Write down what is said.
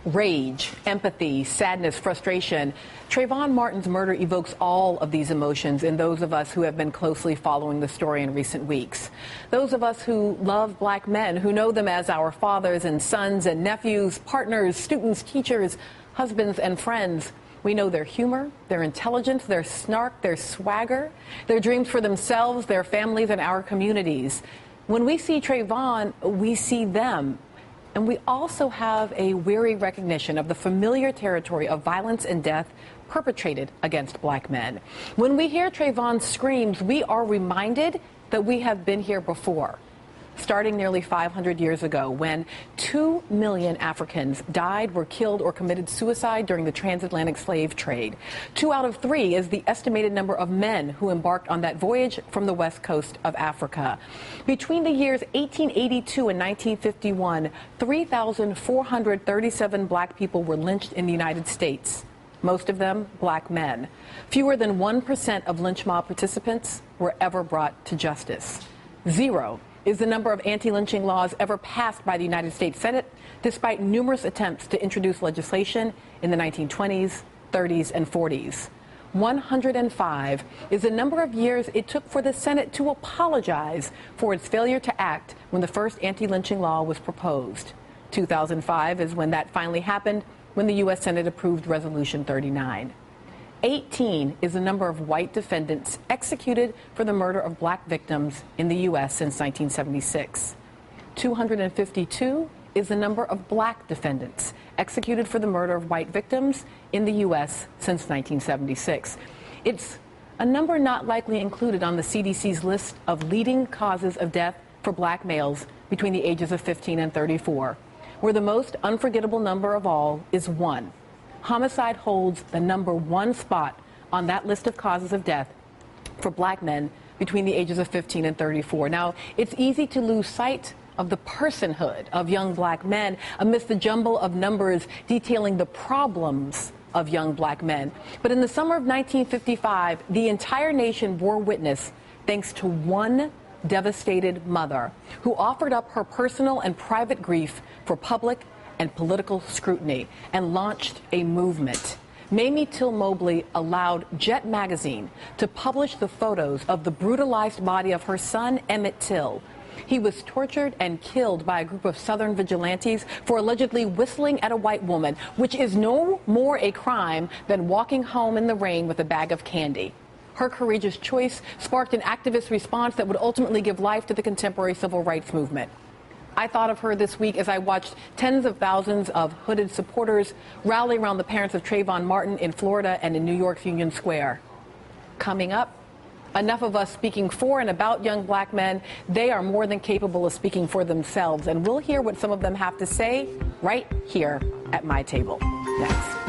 Rage, empathy, sadness, frustration. Trayvon Martin's murder evokes all of these emotions in those of us who have been closely following the story in recent weeks. Those of us who love black men, who know them as our fathers and sons and nephews, partners, students, teachers, husbands and friends. We know their humor, their intelligence, their snark, their swagger, their dreams for themselves, their families, and our communities. When we see Trayvon, we see them. And we also have a weary recognition of the familiar territory of violence and death perpetrated against black men. When we hear Trayvon's screams, we are reminded that we have been here before. Starting nearly 500 years ago, when 2 million Africans died, were killed, or committed suicide during the transatlantic slave trade. 2 out of 3 is the estimated number of men who embarked on that voyage from the west coast of Africa. Between the years 1882 and 1951, 3,437 black people were lynched in the United States, most of them black men. Fewer than 1% of lynch mob participants were ever brought to justice. 0 is the number of anti-lynching laws ever passed by the United States Senate, despite numerous attempts to introduce legislation in the 1920s, 30s, and 40s. 105 is the number of years it took for the Senate to apologize for its failure to act when the first anti-lynching law was proposed. 2005 is when that finally happened, when the U.S. Senate approved Resolution 39. 18 is the number of white defendants executed for the murder of black victims in the U.S. since 1976. 252 is the number of black defendants executed for the murder of white victims in the U.S. since 1976. It's a number not likely included on the CDC's list of leading causes of death for black males between the ages of 15 and 34, where the most unforgettable number of all is 1. Homicide holds the number 1 spot on that list of causes of death for black men between the ages of 15 and 34. Now, it's easy to lose sight of the personhood of young black men amidst the jumble of numbers detailing the problems of young black men. But in the summer of 1955, the entire nation bore witness thanks to one devastated mother who offered up her personal and private grief for public and political scrutiny and launched a movement. Mamie Till Mobley allowed Jet magazine to publish the photos of the brutalized body of her son, Emmett Till. He was tortured and killed by a group of Southern vigilantes for allegedly whistling at a white woman, which is no more a crime than walking home in the rain with a bag of candy. Her courageous choice sparked an activist response that would ultimately give life to the contemporary civil rights movement. I thought of her this week as I watched tens of thousands of hooded supporters rally around the parents of Trayvon Martin in Florida and in New York's Union Square. Coming up, enough of us speaking for and about young black men. They are more than capable of speaking for themselves, and we'll hear what some of them have to say right here at my table. Next.